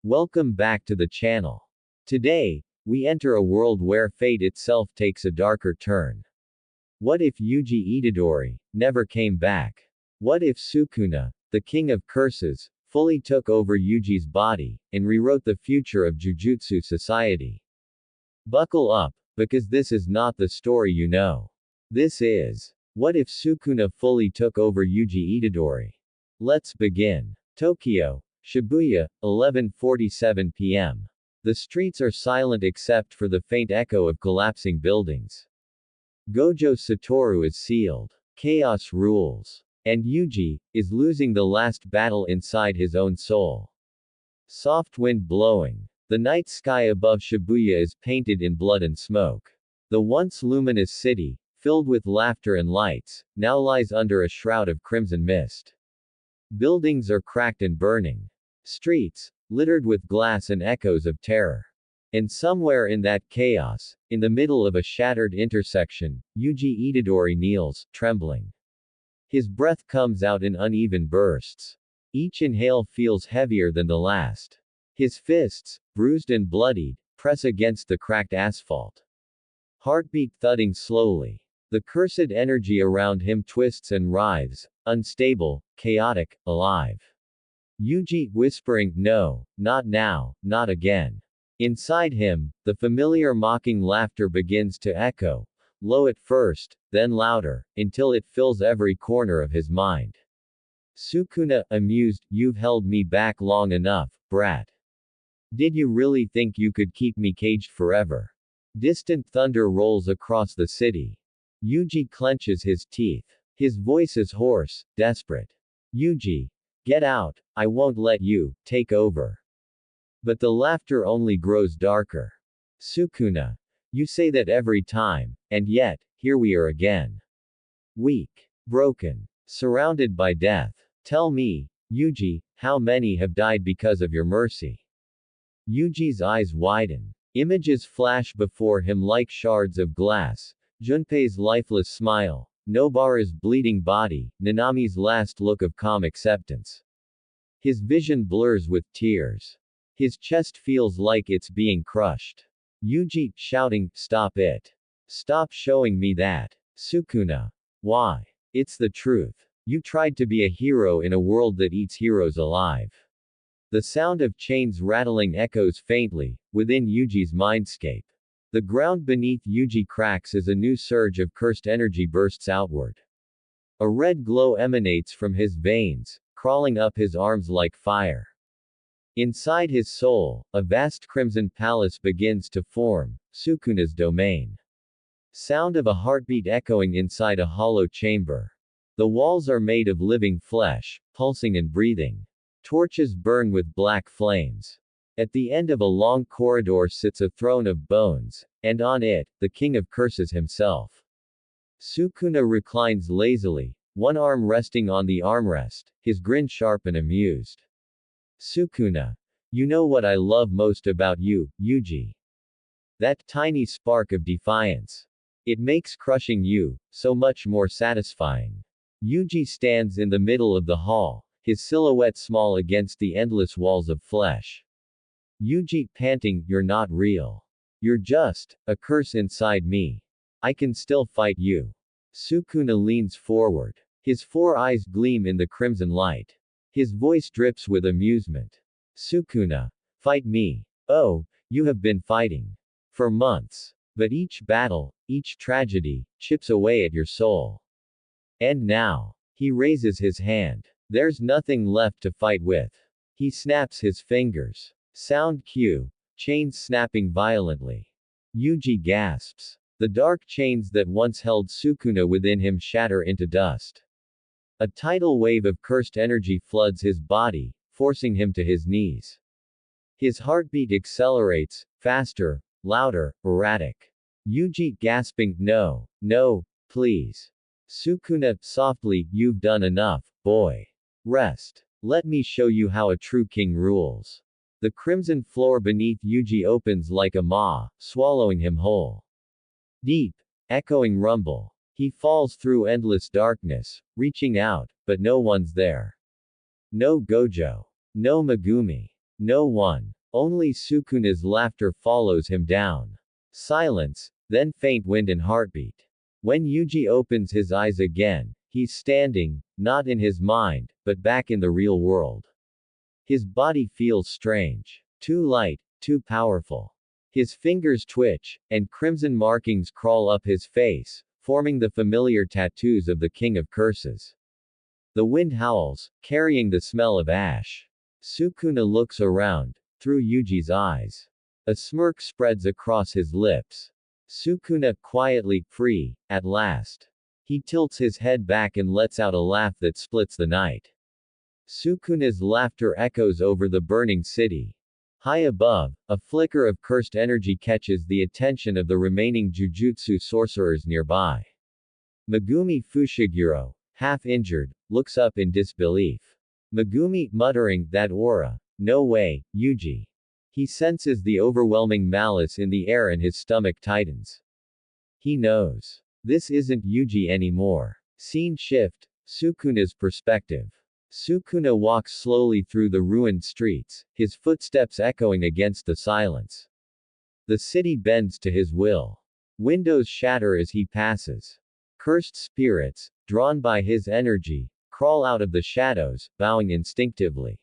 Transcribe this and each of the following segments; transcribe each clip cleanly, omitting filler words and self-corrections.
Welcome back to the channel. Today, we enter a world where fate itself takes a darker turn. What if Yuji Itadori never came back? What if Sukuna, the king of curses, fully took over Yuji's body, and rewrote the future of Jujutsu society? Buckle up, because this is not the story you know. This is, what if Sukuna fully took over Yuji Itadori? Let's begin. Tokyo, Shibuya, 11:47 p.m. The streets are silent except for the faint echo of collapsing buildings. Gojo Satoru is sealed. Chaos rules. And Yuji is losing the last battle inside his own soul. Soft wind blowing. The night sky above Shibuya is painted in blood and smoke. The once luminous city, filled with laughter and lights, now lies under a shroud of crimson mist. Buildings are cracked and burning. Streets, littered with glass and echoes of terror. And somewhere in that chaos, in the middle of a shattered intersection, Yuji Itadori kneels, trembling. His breath comes out in uneven bursts. Each inhale feels heavier than the last. His fists, bruised and bloodied, press against the cracked asphalt. Heartbeat thudding slowly. The cursed energy around him twists and writhes, unstable, chaotic, alive. Yuji whispering, "No, not now, not again." Inside him, the familiar mocking laughter begins to echo, low at first, then louder, until it fills every corner of his mind. Sukuna, amused, "You've held me back long enough, brat. Did you really think you could keep me caged forever?" Distant thunder rolls across the city. Yuji clenches his teeth. His voice is hoarse, desperate. "Yuji, get out, I won't let you take over." But the laughter only grows darker. "Sukuna, you say that every time, and yet, here we are again. Weak, broken, surrounded by death. Tell me, Yuji, how many have died because of your mercy?" Yuji's eyes widen. Images flash before him like shards of glass. Junpei's lifeless smile, Nobara's bleeding body, Nanami's last look of calm acceptance. His vision blurs with tears. His chest feels like it's being crushed. Yuji, shouting, "Stop it. Stop showing me that. Sukuna. Why? It's the truth. You tried to be a hero in a world that eats heroes alive." The sound of chains rattling echoes faintly, within Yuji's mindscape. The ground beneath Yuji cracks as a new surge of cursed energy bursts outward. A red glow emanates from his veins, crawling up his arms like fire. Inside his soul, a vast crimson palace begins to form, Sukuna's domain. Sound of a heartbeat echoing inside a hollow chamber. The walls are made of living flesh, pulsing and breathing. Torches burn with black flames. At the end of a long corridor sits a throne of bones, and on it, the king of curses himself. Sukuna reclines lazily, one arm resting on the armrest, his grin sharp and amused. "Sukuna. You know what I love most about you, Yuji? That tiny spark of defiance. It makes crushing you so much more satisfying." Yuji stands in the middle of the hall, his silhouette small against the endless walls of flesh. Yuji, panting, "You're not real. You're just a curse inside me. I can still fight you." Sukuna leans forward. His four eyes gleam in the crimson light. His voice drips with amusement. "Sukuna. Fight me. Oh, you have been fighting. For months. But each battle, each tragedy, chips away at your soul. And now." He raises his hand. "There's nothing left to fight with." He snaps his fingers. Sound cue. Chains snapping violently. Yuji gasps. The dark chains that once held Sukuna within him shatter into dust. A tidal wave of cursed energy floods his body, forcing him to his knees. His heartbeat accelerates, faster, louder, erratic. Yuji, gasping, "No, no, please. Sukuna, softly, you've done enough, boy. Rest. Let me show you how a true king rules." The crimson floor beneath Yuji opens like a maw, swallowing him whole. Deep, echoing rumble. He falls through endless darkness, reaching out, but no one's there. No Gojo. No Megumi. No one. Only Sukuna's laughter follows him down. Silence, then faint wind and heartbeat. When Yuji opens his eyes again, he's standing, not in his mind, but back in the real world. His body feels strange. Too light, too powerful. His fingers twitch, and crimson markings crawl up his face, forming the familiar tattoos of the King of Curses. The wind howls, carrying the smell of ash. Sukuna looks around, through Yuji's eyes. A smirk spreads across his lips. Sukuna, quietly, free, at last. He tilts his head back and lets out a laugh that splits the night. Sukuna's laughter echoes over the burning city. High above, a flicker of cursed energy catches the attention of the remaining Jujutsu sorcerers nearby. Megumi Fushiguro, half injured, looks up in disbelief. Megumi, muttering, that aura. No way, Yuji. He senses the overwhelming malice in the air and his stomach tightens. He knows. This isn't Yuji anymore. Scene shift, Sukuna's perspective. Sukuna walks slowly through the ruined streets, his footsteps echoing against the silence. The city bends to his will. Windows shatter as he passes. Cursed spirits, drawn by his energy, crawl out of the shadows, bowing instinctively.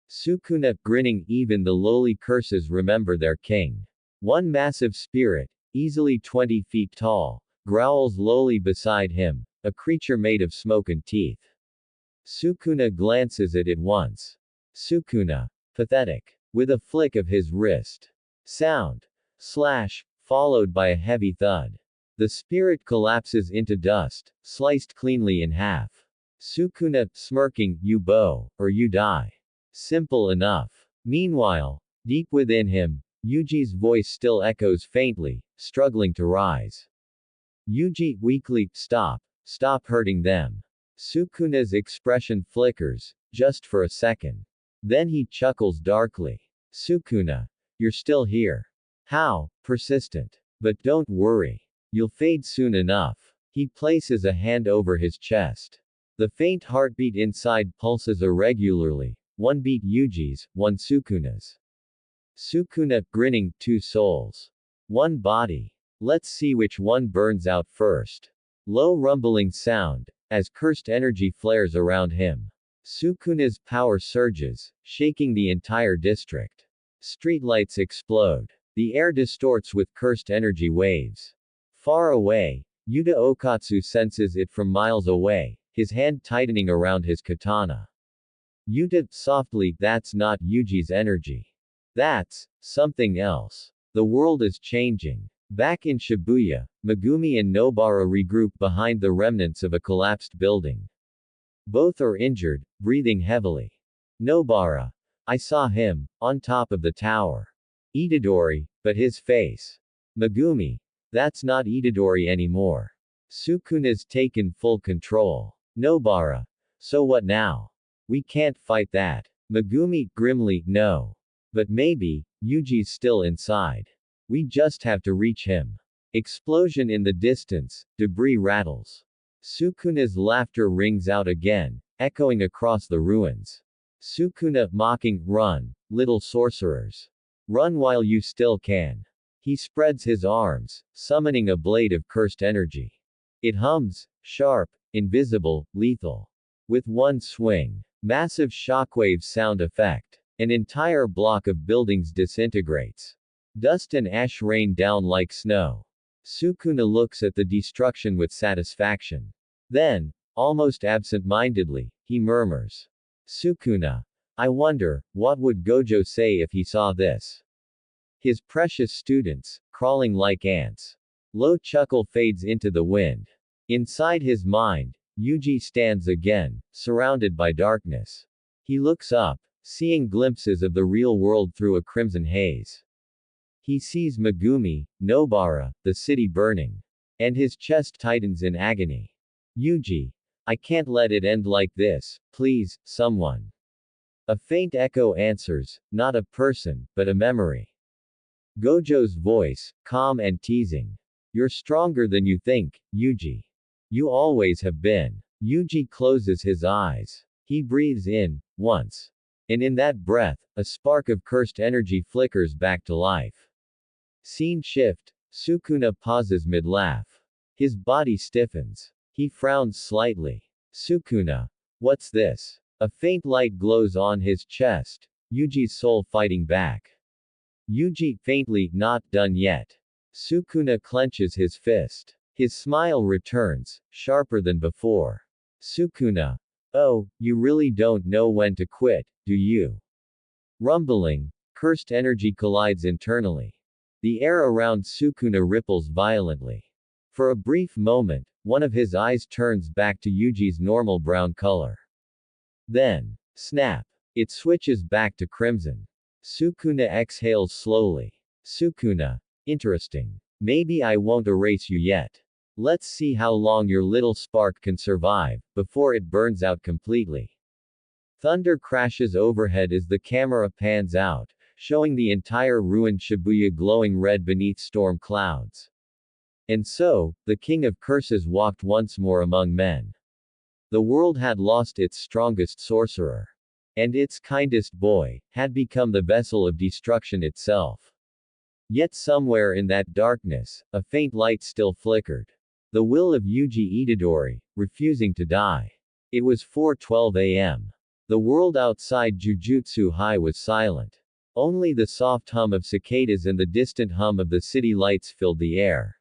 Sukuna, grinning, even the lowly curses remember their king. One massive spirit, easily 20 feet tall, growls lowly beside him, a creature made of smoke and teeth. Sukuna glances at it once. Sukuna. Pathetic. With a flick of his wrist. Sound. Slash, followed by a heavy thud. The spirit collapses into dust, sliced cleanly in half. Sukuna, smirking, you bow, or you die. Simple enough. Meanwhile, deep within him, Yuji's voice still echoes faintly, struggling to rise. Yuji, weakly, stop. Stop hurting them. Sukuna's expression flickers, just for a second. Then he chuckles darkly. Sukuna. You're still here. How? Persistent. But don't worry. You'll fade soon enough. He places a hand over his chest. The faint heartbeat inside pulses irregularly, one beat Yuji's, one Sukuna's. Sukuna, grinning, two souls. One body. Let's see which one burns out first. Low rumbling sound, as cursed energy flares around him. Sukuna's power surges, shaking the entire district. Streetlights explode. The air distorts with cursed energy waves. Far away, Yuta Okatsu senses it from miles away, his hand tightening around his katana. Yuta, softly, that's not Yuji's energy. That's something else. The world is changing. Back in Shibuya, Megumi and Nobara regroup behind the remnants of a collapsed building. Both are injured, breathing heavily. Nobara. I saw him, on top of the tower. Itadori, but his face. Megumi. That's not Itadori anymore. Sukuna's taken full control. Nobara. So what now? We can't fight that. Megumi, grimly, no. But maybe, Yuji's still inside. We just have to reach him. Explosion in the distance, debris rattles. Sukuna's laughter rings out again, echoing across the ruins. Sukuna, mocking, run, little sorcerers. Run while you still can. He spreads his arms, summoning a blade of cursed energy. It hums, sharp, invisible, lethal. With one swing. Massive shockwave sound effect. An entire block of buildings disintegrates. Dust and ash rain down like snow. Sukuna looks at the destruction with satisfaction. Then, almost absent-mindedly, he murmurs. Sukuna. I wonder, what would Gojo say if he saw this? His precious students, crawling like ants. Low chuckle fades into the wind. Inside his mind, Yuji stands again, surrounded by darkness. He looks up, seeing glimpses of the real world through a crimson haze. He sees Megumi, Nobara, the city burning. And his chest tightens in agony. Yuji. I can't let it end like this, please, someone. A faint echo answers, not a person, but a memory. Gojo's voice, calm and teasing. You're stronger than you think, Yuji. You always have been. Yuji closes his eyes. He breathes in, once. And in that breath, a spark of cursed energy flickers back to life. Scene shift. Sukuna pauses mid-laugh. His body stiffens. He frowns slightly. Sukuna. What's this? A faint light glows on his chest. Yuji's soul fighting back. Yuji, faintly, not done yet. Sukuna clenches his fist. His smile returns, sharper than before. Sukuna. Oh, you really don't know when to quit, do you? Rumbling, cursed energy collides internally. The air around Sukuna ripples violently. For a brief moment, one of his eyes turns back to Yuji's normal brown color. Then, snap. It switches back to crimson. Sukuna exhales slowly. Sukuna. Interesting. Maybe I won't erase you yet. Let's see how long your little spark can survive, before it burns out completely. Thunder crashes overhead as the camera pans out, showing the entire ruined Shibuya glowing red beneath storm clouds. And so, the King of Curses walked once more among men. The world had lost its strongest sorcerer. And its kindest boy, had become the vessel of destruction itself. Yet somewhere in that darkness, a faint light still flickered. The will of Yuji Itadori, refusing to die. It was 4:12 a.m. The world outside Jujutsu High was silent. Only the soft hum of cicadas and the distant hum of the city lights filled the air.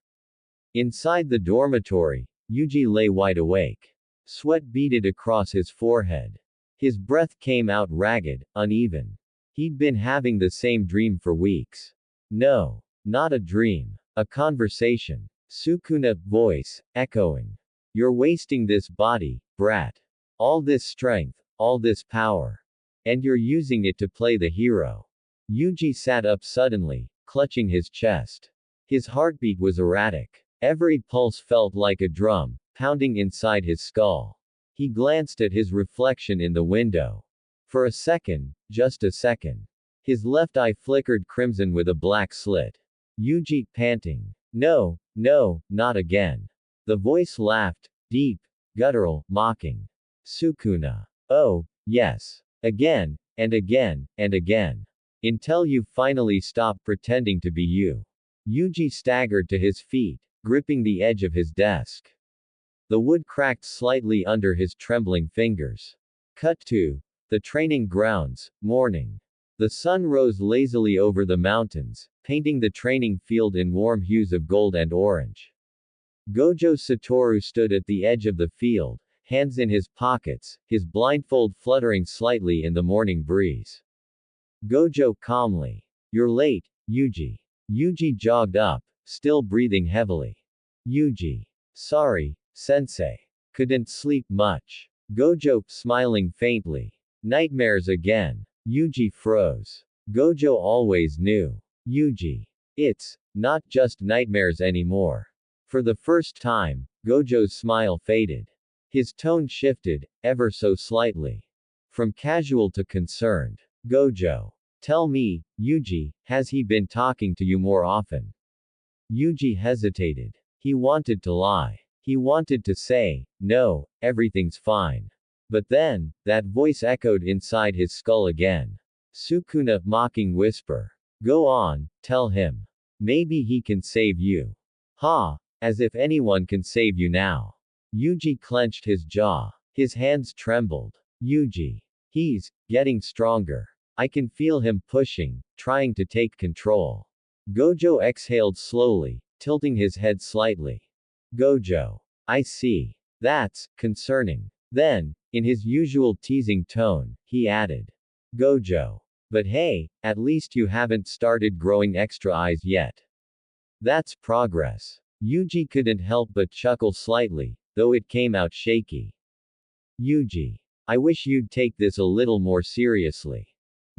Inside the dormitory, Yuji lay wide awake. Sweat beaded across his forehead. His breath came out ragged, uneven. He'd been having the same dream for weeks. No, not a dream. A conversation. Sukuna, voice, echoing. You're wasting this body, brat. All this strength, all this power. And you're using it to play the hero. Yuji sat up suddenly, clutching his chest. His heartbeat was erratic. Every pulse felt like a drum, pounding inside his skull. He glanced at his reflection in the window. For a second, just a second. His left eye flickered crimson with a black slit. Yuji, panting. No, no, not again. The voice laughed, deep, guttural, mocking. Sukuna. Oh, yes. Again, and again, and again. Until you finally stop pretending to be you. Yuji staggered to his feet, gripping the edge of his desk. The wood cracked slightly under his trembling fingers. Cut to the training grounds, morning. The sun rose lazily over the mountains, painting the training field in warm hues of gold and orange. Gojo Satoru stood at the edge of the field, hands in his pockets, his blindfold fluttering slightly in the morning breeze. Gojo calmly. You're late, Yuji. Yuji jogged up, still breathing heavily. Yuji. Sorry, sensei. Couldn't sleep much. Gojo, smiling faintly. Nightmares again. Yuji froze. Gojo always knew. Yuji. It's not just nightmares anymore. For the first time, Gojo's smile faded. His tone shifted, ever so slightly. From casual to concerned. Gojo. Tell me, Yuji, has he been talking to you more often? Yuji hesitated. He wanted to lie. He wanted to say, no, everything's fine. But then, that voice echoed inside his skull again. Sukuna, mocking whisper. Go on, tell him. Maybe he can save you. Ha! As if anyone can save you now. Yuji clenched his jaw. His hands trembled. Yuji. He's getting stronger. I can feel him pushing, trying to take control. Gojo exhaled slowly, tilting his head slightly. Gojo. I see. That's concerning. Then, in his usual teasing tone, he added. Gojo. But hey, at least you haven't started growing extra eyes yet. That's progress. Yuji couldn't help but chuckle slightly, though it came out shaky. Yuji. I wish you'd take this a little more seriously.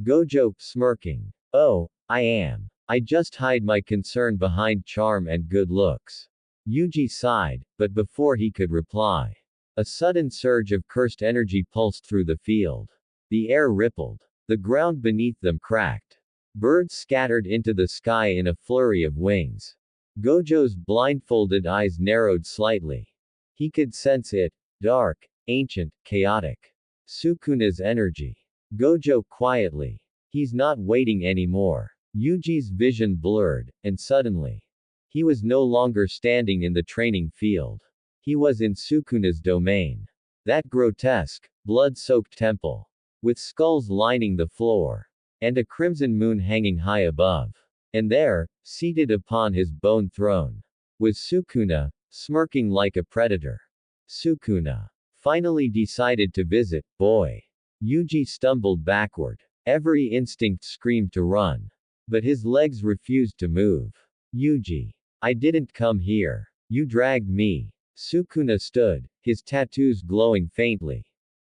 Gojo, smirking. Oh, I am. I just hide my concern behind charm and good looks. Yuji sighed, but before he could reply, a sudden surge of cursed energy pulsed through the field. The air rippled. The ground beneath them cracked. Birds scattered into the sky in a flurry of wings. Gojo's blindfolded eyes narrowed slightly. He could sense it. Dark, ancient, chaotic. Sukuna's energy. Gojo quietly. He's not waiting anymore. Yuji's vision blurred, and suddenly, he was no longer standing in the training field. He was in Sukuna's domain. That grotesque, blood-soaked temple, with skulls lining the floor, and a crimson moon hanging high above. And there, seated upon his bone throne, was Sukuna, smirking like a predator. Sukuna finally decided to visit, boy. Yuji stumbled backward. Every instinct screamed to run. But his legs refused to move. Yuji. I didn't come here. You dragged me. Sukuna stood, his tattoos glowing faintly.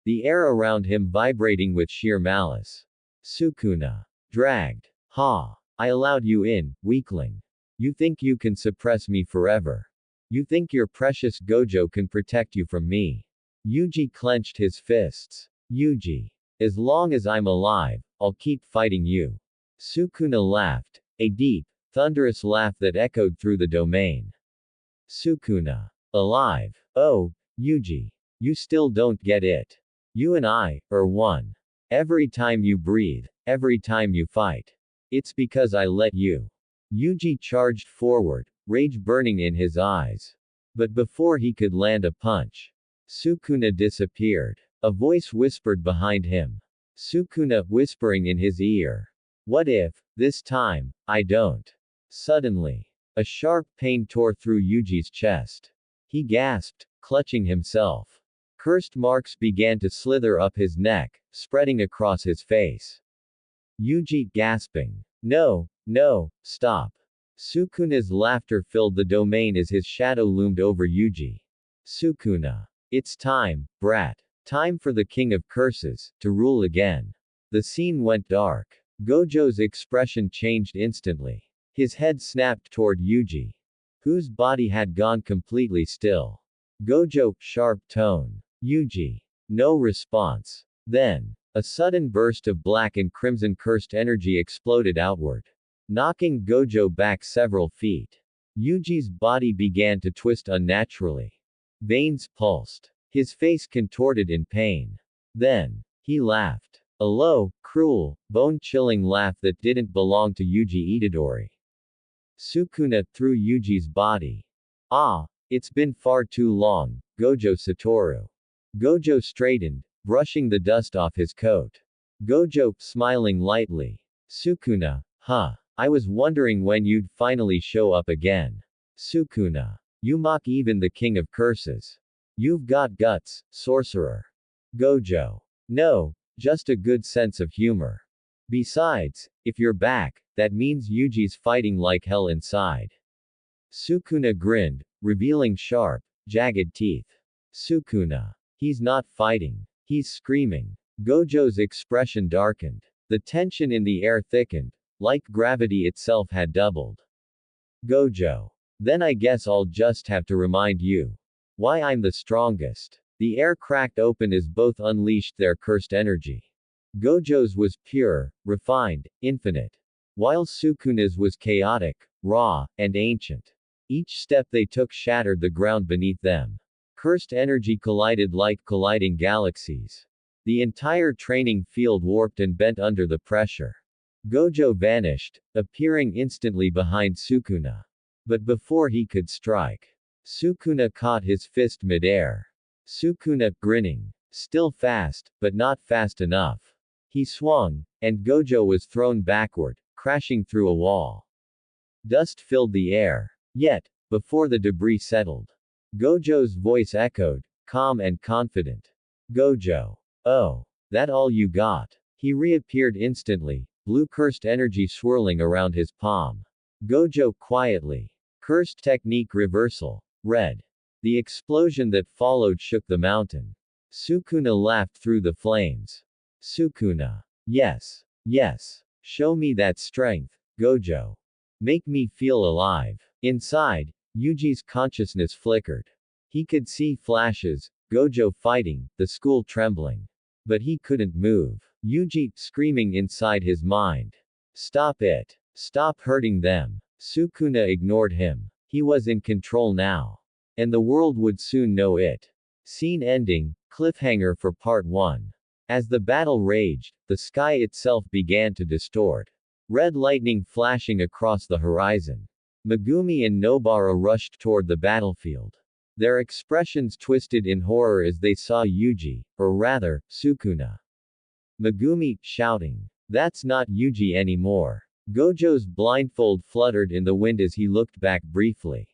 The air around him vibrating with sheer malice. Sukuna. Dragged. Ha. I allowed you in, weakling. You think you can suppress me forever. You think your precious Gojo can protect you from me. Yuji clenched his fists. Yuji. As long as I'm alive, I'll keep fighting you. Sukuna laughed. A deep, thunderous laugh that echoed through the domain. Sukuna. Alive. Oh, Yuji. You still don't get it. You and I are one. Every time you breathe, every time you fight. It's because I let you. Yuji charged forward, rage burning in his eyes. But before he could land a punch, Sukuna disappeared. A voice whispered behind him. Sukuna whispering in his ear. What if, this time, I don't? Suddenly, a sharp pain tore through Yuji's chest. He gasped, clutching himself. Cursed marks began to slither up his neck, spreading across his face. Yuji gasping. No, no, stop. Sukuna's laughter filled the domain as his shadow loomed over Yuji. Sukuna. It's time, brat. Time for the King of Curses to rule again. The scene went dark. Gojo's expression changed instantly. His head snapped toward Yuji, whose body had gone completely still. Gojo, sharp tone. Yuji. No response. Then, a sudden burst of black and crimson cursed energy exploded outward, knocking Gojo back several feet. Yuji's body began to twist unnaturally. Veins pulsed. His face contorted in pain. Then, he laughed. A low, cruel, bone-chilling laugh that didn't belong to Yuji Itadori. Sukuna through Yuji's body. Ah, it's been far too long, Gojo Satoru. Gojo straightened, brushing the dust off his coat. Gojo, smiling lightly. Sukuna, huh. I was wondering when you'd finally show up again. Sukuna. You mock even the King of Curses. You've got guts, sorcerer. Gojo. No, just a good sense of humor. Besides, if you're back, that means Yuji's fighting like hell inside. Sukuna grinned, revealing sharp, jagged teeth. Sukuna. He's not fighting. He's screaming. Gojo's expression darkened. The tension in the air thickened, like gravity itself had doubled. Gojo. Then I guess I'll just have to remind you why I'm the strongest. The air cracked open as both unleashed their cursed energy. Gojo's was pure, refined, infinite, while Sukuna's was chaotic, raw, and ancient. Each step they took shattered the ground beneath them. Cursed energy collided like colliding galaxies. The entire training field warped and bent under the pressure. Gojo vanished, appearing instantly behind Sukuna. But before he could strike, Sukuna caught his fist mid-air. Sukuna, grinning. Still fast, but not fast enough. He swung, and Gojo was thrown backward, crashing through a wall. Dust filled the air. Yet, before the debris settled, Gojo's voice echoed, calm and confident. Gojo. Oh. That all you got? He reappeared instantly, blue cursed energy swirling around his palm. Gojo quietly. Cursed technique reversal. Red. The explosion that followed shook the mountain. Sukuna laughed through the flames. Sukuna. Yes. Yes. Show me that strength, Gojo. Make me feel alive. Inside, Yuji's consciousness flickered. He could see flashes, Gojo fighting, the school trembling. But he couldn't move. Yuji, screaming inside his mind. Stop it. Stop hurting them. Sukuna ignored him. He was in control now. And the world would soon know it. Scene ending, cliffhanger for part 1. As the battle raged, the sky itself began to distort. Red lightning flashing across the horizon. Megumi and Nobara rushed toward the battlefield. Their expressions twisted in horror as they saw Yuji, or rather, Sukuna. Megumi, shouting. That's not Yuji anymore. Gojo's blindfold fluttered in the wind as he looked back briefly.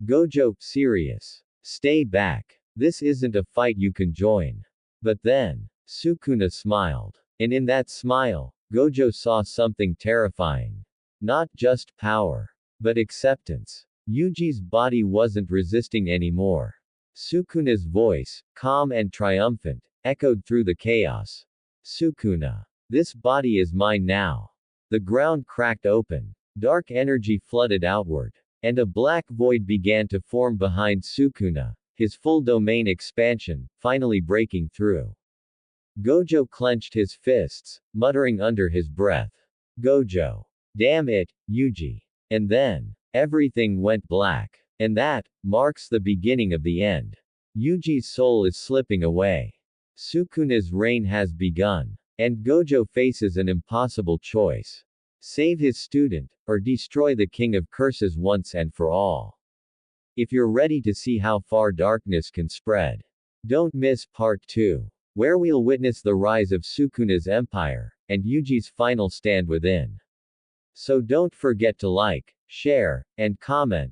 Gojo, serious. Stay back. This isn't a fight you can join. But then, Sukuna smiled. And in that smile, Gojo saw something terrifying. Not just power, but acceptance. Yuji's body wasn't resisting anymore. Sukuna's voice, calm and triumphant, echoed through the chaos. Sukuna. This body is mine now. The ground cracked open. Dark energy flooded outward. And a black void began to form behind Sukuna, his full domain expansion, finally breaking through. Gojo clenched his fists, muttering under his breath. Gojo. Damn it, Yuji. And then, everything went black. And that marks the beginning of the end. Yuji's soul is slipping away. Sukuna's reign has begun. And Gojo faces an impossible choice. Save his student, or destroy the King of Curses once and for all. If you're ready to see how far darkness can spread, don't miss part 2, where we'll witness the rise of Sukuna's empire, and Yuji's final stand within. So don't forget to like, share, and comment,